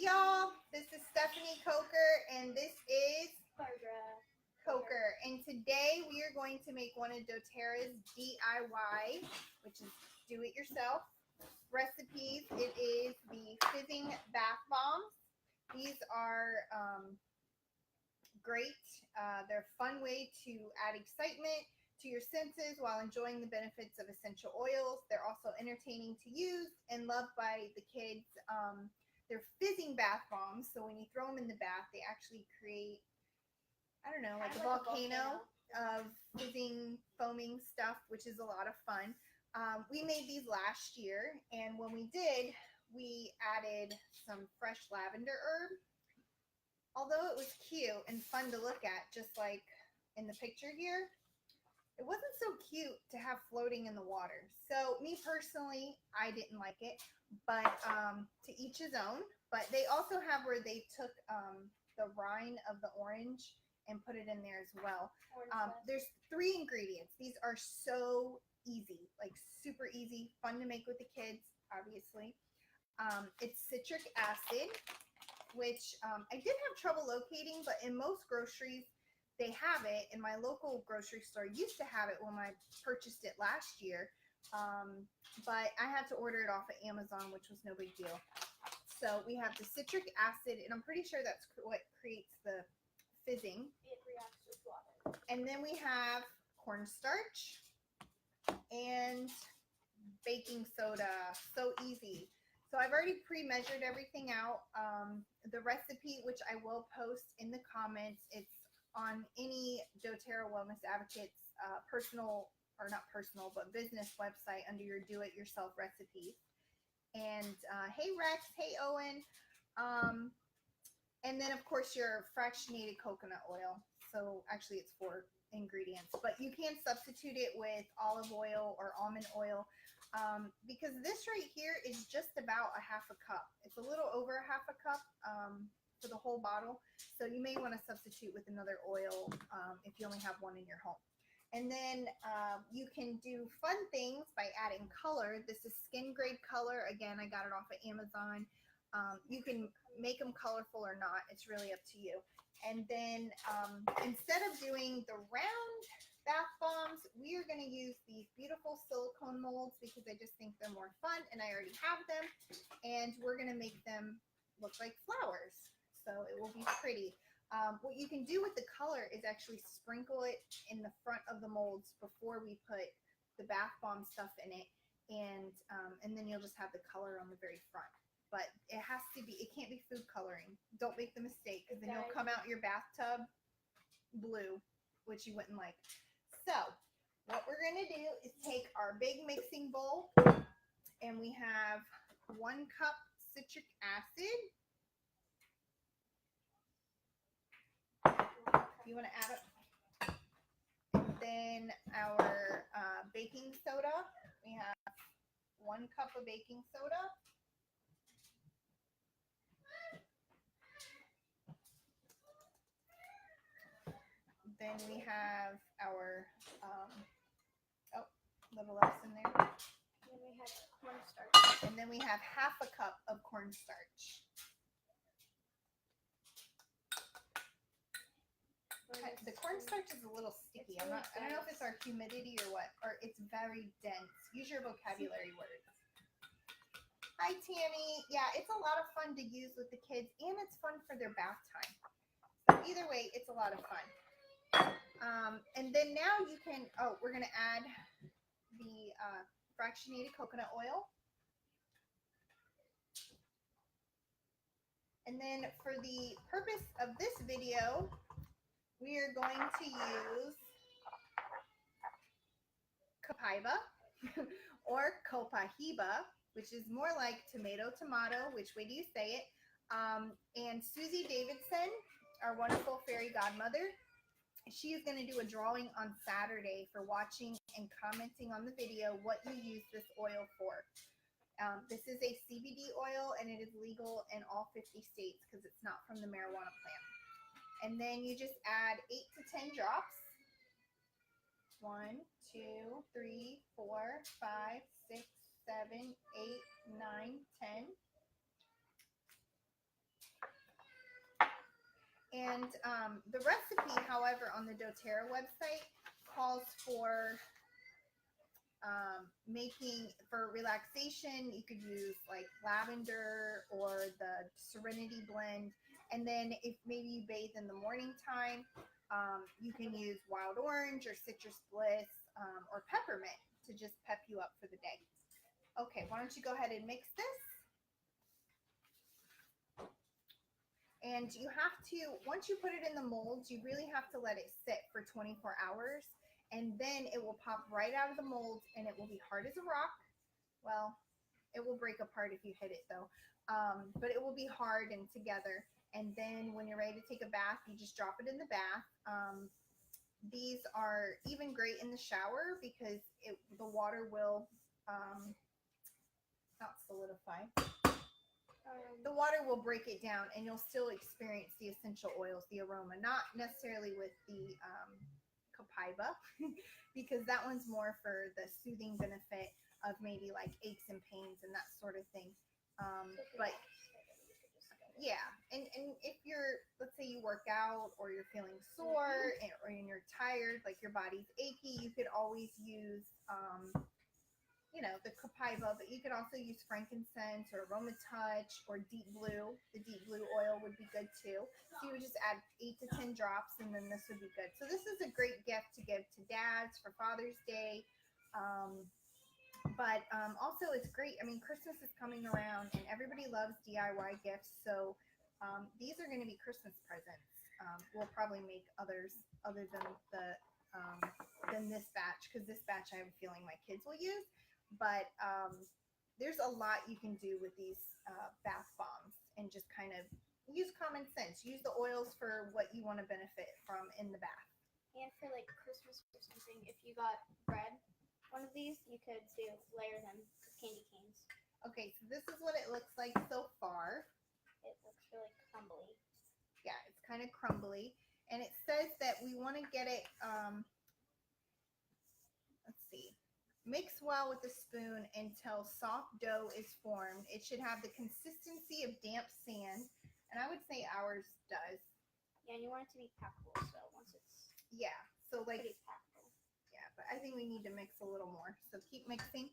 y'all, this is Stephanie Coker and this is Barbara Coker, and today we are going to make one of doTERRA's DIY, which is do-it-yourself recipes. It is the Fizzing Bath Bombs. These are great. They're a fun way to add excitement to your senses while enjoying the benefits of essential oils. They're also entertaining to use and loved by the kids. They're fizzing bath bombs, so when you throw them in the bath, they actually create, I don't know, like a volcano of fizzing, foaming stuff, which is a lot of fun. We made these last year, and when we did, we added some fresh lavender herb. Although it was cute and fun to look at, just like in the picture here, it wasn't so cute to have floating in the water. So me personally, I didn't like it, but to each his own. But they also have where they took the rind of the orange and put it in there as well. There's 3 ingredients. These are so easy, like super easy, fun to make with the kids, obviously. It's citric acid, which I did have trouble locating, but in most groceries, they have it. In my local grocery store used to have it when I purchased it last year, but I had to order it off of Amazon, which was no big deal. So we have the citric acid, and I'm pretty sure that's what creates the fizzing. It reacts with water. And then we have cornstarch and baking soda. So easy. So I've already pre-measured everything out. The recipe, which I will post in the comments, it's on any doTERRA Wellness Advocates personal, or not personal, but business website under your do-it-yourself recipes. And hey Rex, hey Owen. And then of course your fractionated coconut oil. So actually it's 4 ingredients, but you can substitute it with olive oil or almond oil. Because this right here is just about a half a cup. It's a little over a half a cup for the whole bottle. So you may want to substitute with another oil if you only have one in your home. And then you can do fun things by adding color. This is skin grade color. Again, I got it off of Amazon. You can make them colorful or not. It's really up to you. And then instead of doing the round bath bombs, we are going to use these beautiful silicone molds because I just think they're more fun, and I already have them. And we're going to make them look like flowers, so it will be pretty. What you can do with the color is actually sprinkle it in the front of the molds before we put the bath bomb stuff in it, and then you'll just have the color on the very front. But it has to be, it can't be food coloring. Don't make the mistake, because then you'll come out your bathtub blue, which you wouldn't like. So what we're going to do is take our big mixing bowl, and we have 1 cup citric acid. You want to add it. And then our baking soda. We have 1 cup of baking soda. Then we have our, little less in there. Then we have cornstarch. And then we have half a cup of cornstarch. The cornstarch is a little sticky. I don't know if it's our humidity or what, or it's very dense. Use your vocabulary words. Hi, Tammy. Yeah, it's a lot of fun to use with the kids, and it's fun for their bath time. So either way, it's a lot of fun. And then now you can, we're going to add the fractionated coconut oil. And then for the purpose of this video, we are going to use Copaiba or Copahiba, which is more like tomato, which way do you say it? And Susie Davidson, our wonderful fairy godmother, she is going to do a drawing on Saturday for watching and commenting on the video what you use this oil for. This is a CBD oil, and it is legal in all 50 states because it's not from the marijuana plant. And then you just add 8 to 10 drops. 1, 2, 3, 4, 5, 6, 7, 8, 9, 10. And the recipe, however, on the doTERRA website calls for making for relaxation. You could use like lavender or the Serenity blend. And then if maybe you bathe in the morning time, you can use wild orange or citrus bliss or peppermint to just pep you up for the day. Okay, why don't you go ahead and mix this? And you have to, once you put it in the molds, you really have to let it sit for 24 hours. And then it will pop right out of the mold and it will be hard as a rock. Well, it will break apart if you hit it though. But it will be hard and together. And then when you're ready to take a bath, you just drop it in the bath. These are even great in the shower because the water will not solidify. The water will break it down and you'll still experience the essential oils, the aroma, not necessarily with the copaiba because that one's more for the soothing benefit of maybe like aches and pains and that sort of thing. But yeah, and if you're, let's say you work out or you're feeling sore or you're tired, like your body's achy, you could always use the copaiba, but you could also use frankincense or aroma touch or deep blue. The deep blue oil would be good too. So you would just add 8 to 10 drops and then this would be good. So this is a great gift to give to dads for Father's Day. But also it's great. I mean, Christmas is coming around and everybody loves DIY gifts. So these are going to be Christmas presents. We'll probably make others other than this batch because this batch I have a feeling my kids will use. But there's a lot you can do with these bath bombs and just kind of use common sense. Use the oils for what you want to benefit from in the bath. And for like Christmas or something, if you got bread, one of these, you could layer them with candy canes. Okay, so this is what it looks like so far. It looks really crumbly. Yeah, it's kind of crumbly. And it says that we want to get it, let's see. Mix well with a spoon until soft dough is formed. It should have the consistency of damp sand. And I would say ours does. Yeah, and you want it to be packable. So once it's so like pretty packable. Yeah, but I think we need to mix a little more. So keep mixing.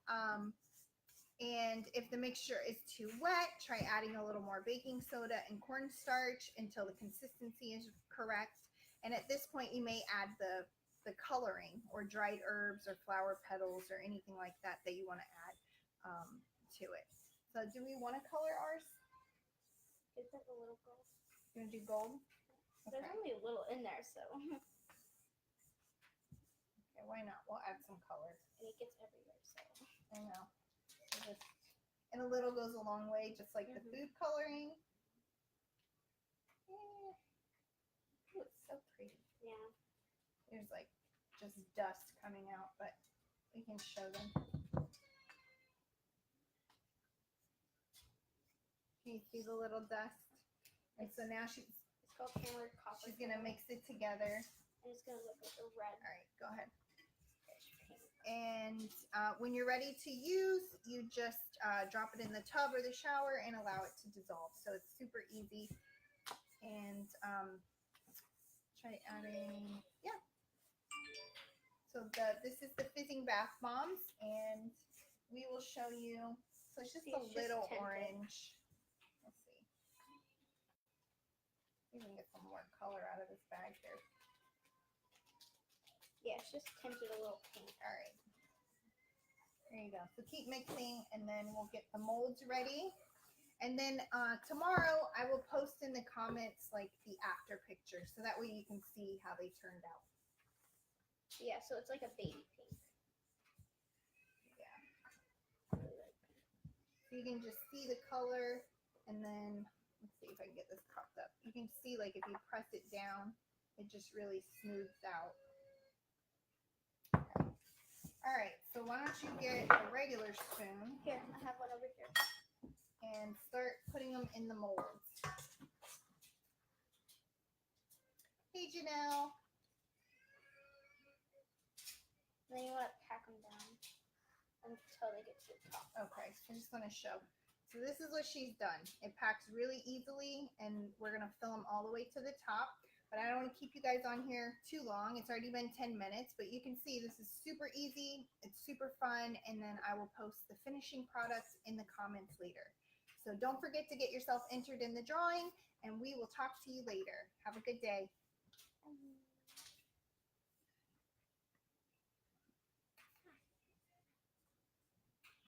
And if the mixture is too wet, try adding a little more baking soda and cornstarch until the consistency is correct. And at this point, you may add the coloring or dried herbs or flower petals or anything like that you want to add to it. So do we want to color ours? Is it a little gold? You want to do gold? Okay. There's only a little in there, so. Okay, why not? We'll add some color. And it gets everywhere, so. I know. And a little goes a long way, just like the food coloring. Ooh, it's so pretty. Yeah. There's like just dust coming out, but we can show them. Can you see the little dust? And so now it's called hammered copper. she's gonna mix it together. And it's gonna look like a red. All right, go ahead. And when you're ready to use, you just drop it in the tub or the shower and allow it to dissolve. So it's super easy. And try adding, So this is the Fizzing Bathbombs, and we will show you. So it's just a little orange. Let's see. We can get some more color out of this bag here. Yeah, it's just tinted a little pink. All right. There you go. So keep mixing, and then we'll get the molds ready. And then tomorrow I will post in the comments like the after picture, so that way you can see how they turned out. Yeah, so it's like a baby pink. Yeah. So you can just see the color, and then let's see if I can get this propped up. You can see like if you press it down, it just really smooths out. Okay. All right, so why don't you get a regular spoon? Here, I have one over here. And start putting them in the molds. Hey, Janelle. Then you want to pack them down until they get to the top. Okay, so I just want to show. So this is what she's done. It packs really easily, and we're going to fill them all the way to the top. But I don't want to keep you guys on here too long. It's already been 10 minutes, but you can see this is super easy. It's super fun, and then I will post the finishing products in the comments later. So don't forget to get yourself entered in the drawing, and we will talk to you later. Have a good day.